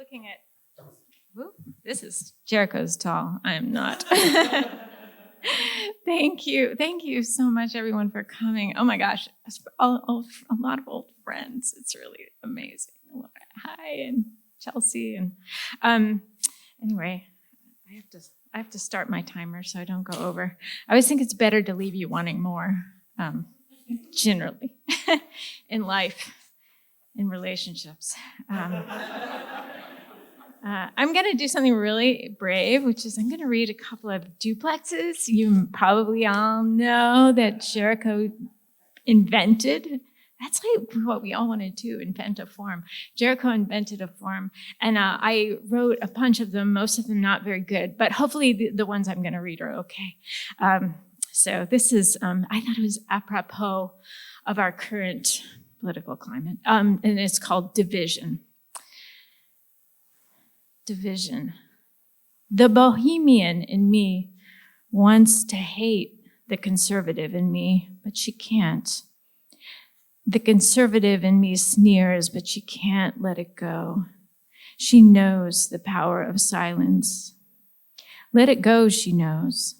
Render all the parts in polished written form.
looking at, whoop, this is, Jericho's tall. I am not. Thank you. Thank you so much, everyone, for coming. Oh my gosh, a lot of old friends. It's really amazing. Hi, and Chelsea. And anyway, I have to start my timer so I don't go over. I always think it's better to leave you wanting more, generally, in life, in relationships. I'm going to do something really brave, which is I'm going to read a couple of duplexes. You probably all know that Jericho invented. That's like what we all want to do, invent a form. Jericho invented a form, and I wrote a bunch of them, most of them not very good, but hopefully the ones I'm going to read are okay. So this is, I thought it was apropos of our current political climate, and it's called Division. Division. The bohemian in me wants to hate the conservative in me, but she can't. The conservative in me sneers, but she can't let it go. She knows the power of silence. Let it go, she knows.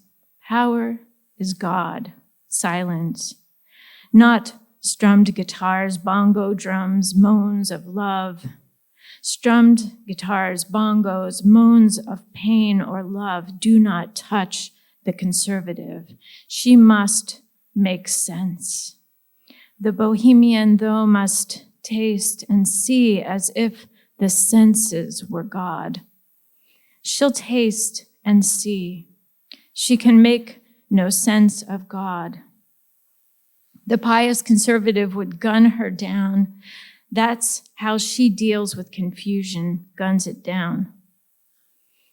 Power is God, silence. Not strummed guitars, bongo drums, moans of love. Strummed guitars, bongos, moans of pain or love do not touch the conservative. She must make sense. The bohemian, though, must taste and see as if the senses were God. She'll taste and see. She can make no sense of God. The pious conservative would gun her down. That's how she deals with confusion, guns it down.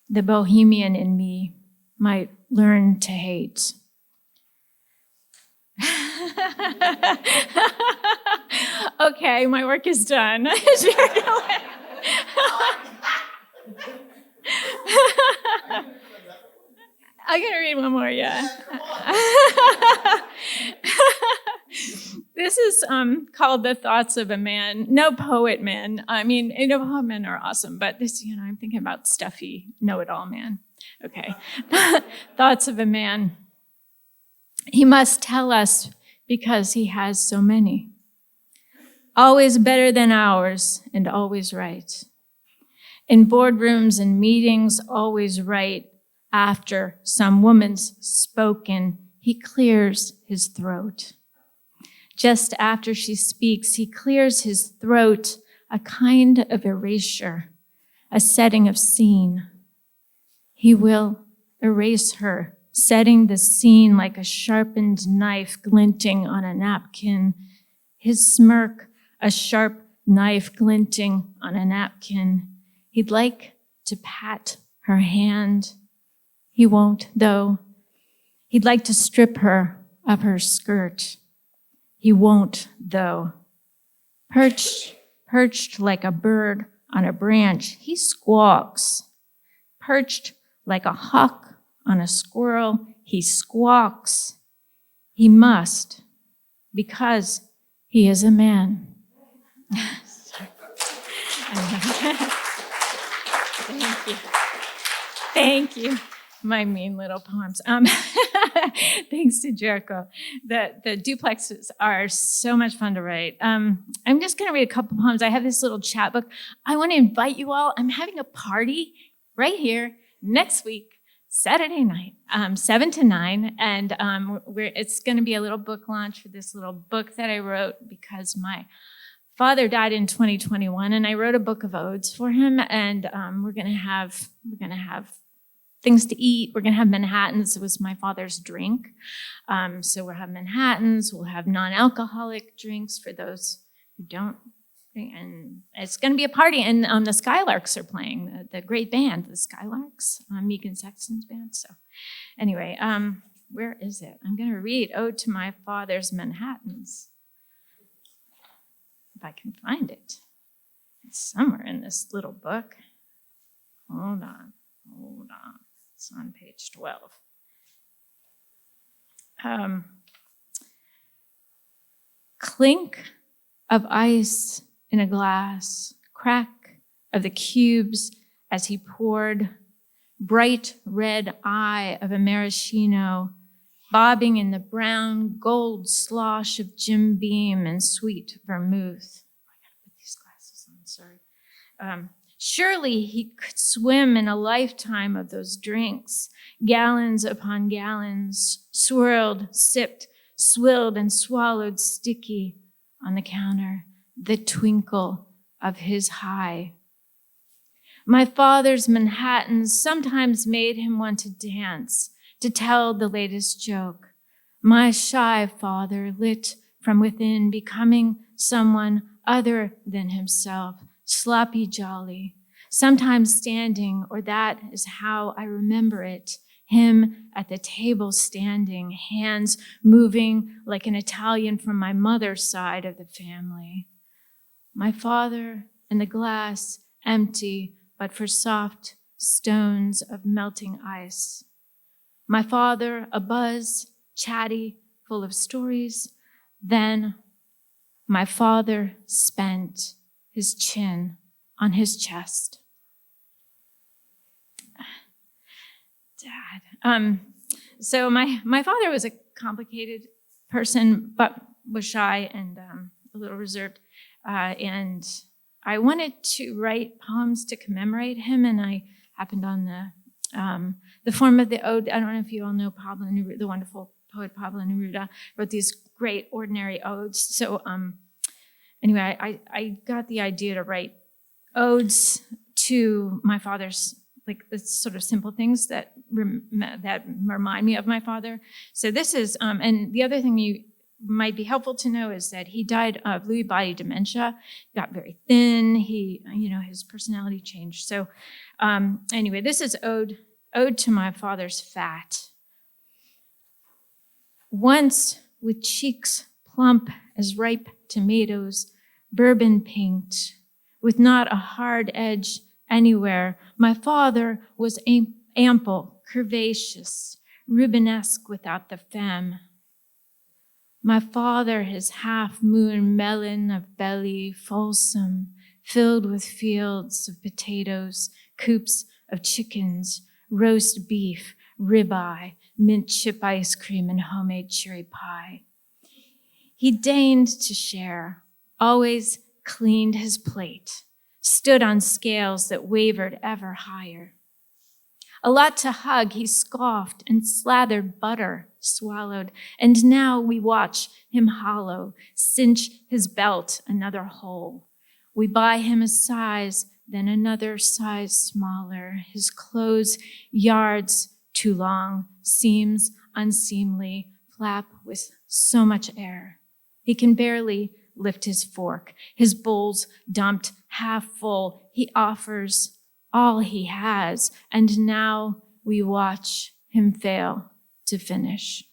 The bohemian in me might learn to hate. Okay, my work is done. I'm going to read one more, yeah. This is called The Thoughts of a Man. No poet man. I mean, poet men are awesome, but this, I'm thinking about stuffy, know-it-all man. Okay. Thoughts of a man. He must tell us because he has so many. Always better than ours and always right. In boardrooms and meetings, always right. After some woman's spoken, he clears his throat. Just after she speaks, he clears his throat, a kind of erasure, a setting of scene. He will erase her, setting the scene like a sharpened knife glinting on a napkin. His smirk, a sharp knife glinting on a napkin. He'd like to pat her hand. He won't, though. He'd like to strip her of her skirt. He won't, though. Perched like a bird on a branch, he squawks. Perched like a hawk on a squirrel, he squawks. He must, because he is a man. Thank you. Thank you. My mean little poems. Thanks to Jericho. The duplexes are so much fun to write. I'm just going to read a couple poems. I have this little chat book. I want to invite you all. I'm having a party right here next week, Saturday night, 7 to 9. And it's going to be a little book launch for this little book that I wrote because my father died in 2021, and I wrote a book of odes for him. And we're going to have things to eat. We're going to have Manhattans. It was my father's drink. So we'll have Manhattans. We'll have non-alcoholic drinks for those who don't drink. And it's going to be a party. And the Skylarks are playing, the great band, the Skylarks, Megan Sexton's band. So anyway, where is it? I'm going to read Ode to My Father's Manhattans. If I can find it. It's somewhere in this little book. Hold on. It's on page 12. Clink of ice in a glass, crack of the cubes as he poured, bright red eye of a maraschino bobbing in the brown gold slosh of Jim Beam and sweet vermouth. I gotta put these glasses on, sorry. Surely he could swim in a lifetime of those drinks, gallons upon gallons, swirled, sipped, swilled, and swallowed sticky on the counter, the twinkle of his high. My father's Manhattans sometimes made him want to dance, to tell the latest joke. My shy father lit from within, becoming someone other than himself, sloppy jolly, sometimes standing, or that is how I remember it, him at the table standing, hands moving like an Italian from my mother's side of the family. My father and the glass empty, but for soft stones of melting ice. My father abuzz, chatty, full of stories. Then my father spent his chin on his chest. Dad. So my father was a complicated person, but was shy and a little reserved. And I wanted to write poems to commemorate him, and I happened on the form of the ode. I don't know if you all know Pablo Neruda, the wonderful poet Pablo Neruda, wrote these great ordinary odes. So anyway, I got the idea to write odes to my father's, like the sort of simple things that remind me of my father. So this is, and the other thing you might be helpful to know is that he died of Lewy body dementia, got very thin, his personality changed. So anyway, this is ode to my father's fat. Once with cheeks plump as ripe tomatoes, bourbon pinked, with not a hard edge anywhere, my father was ample, curvaceous, Rubenesque without the femme. My father, his half-moon melon of belly, fulsome, filled with fields of potatoes, coops of chickens, roast beef, ribeye, mint chip ice cream, and homemade cherry pie. He deigned to share, always cleaned his plate, stood on scales that wavered ever higher. A lot to hug, he scoffed and slathered butter, swallowed, and now we watch him hollow, cinch his belt another hole. We buy him a size, then another size smaller, his clothes yards too long, seams unseemly, flap with so much air. He can barely lift his fork, his bowl's dumped half full. He offers all he has, and now we watch him fail to finish.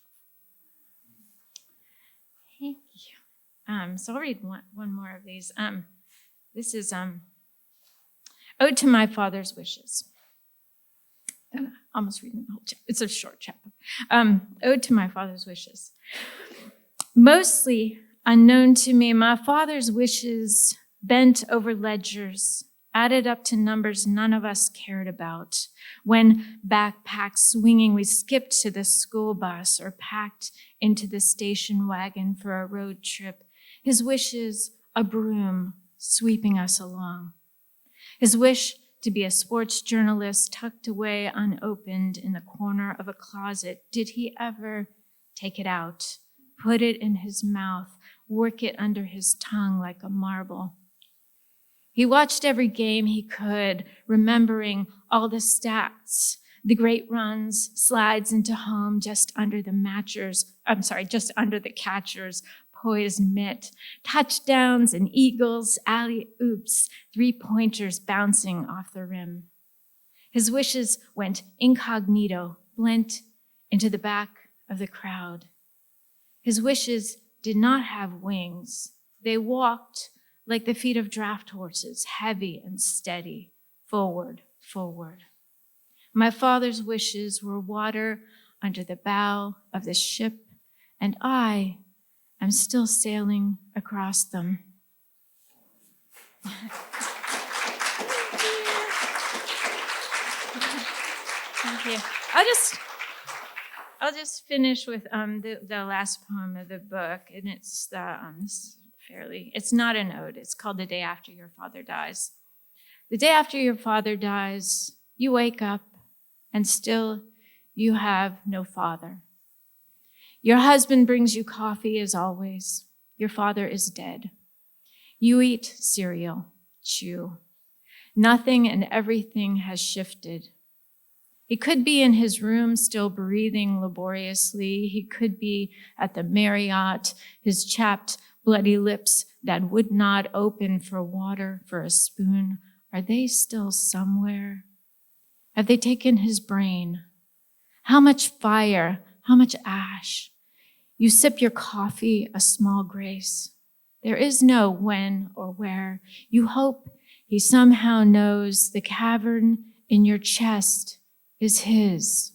Thank you. So I'll read one more of these. This is Ode to My Father's Wishes. I'm almost reading the whole chapter. It's a short chapter. Ode to My Father's Wishes. Mostly unknown to me, my father's wishes bent over ledgers, added up to numbers none of us cared about. When backpacks swinging, we skipped to the school bus or packed into the station wagon for a road trip. His wishes, a broom sweeping us along. His wish to be a sports journalist tucked away unopened in the corner of a closet. Did he ever take it out, put it in his mouth, work it under his tongue like a marble? He watched every game he could, remembering all the stats, the great runs, slides into home just under the catcher's poised mitt, touchdowns and eagles, alley-oops, three-pointers bouncing off the rim. His wishes went incognito, blent into the back of the crowd. His wishes did not have wings. They walked like the feet of draft horses, heavy and steady, forward, forward. My father's wishes were water under the bow of the ship, and I am still sailing across them. Thank you. I'll just finish with the last poem of the book, and it's it's not an ode. It's called The Day After Your Father Dies. The day after your father dies, you wake up, and still you have no father. Your husband brings you coffee as always. Your father is dead. You eat cereal, chew. Nothing and everything has shifted. He could be in his room still breathing laboriously. He could be at the Marriott, his chapped, bloody lips that would not open for water, for a spoon. Are they still somewhere? Have they taken his brain? How much fire, how much ash? You sip your coffee, a small grace. There is no when or where. You hope he somehow knows the cavern in your chest is his,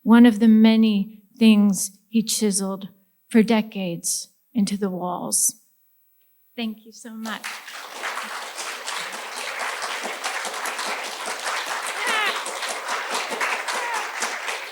one of the many things he chiseled for decades into the walls. Thank you so much.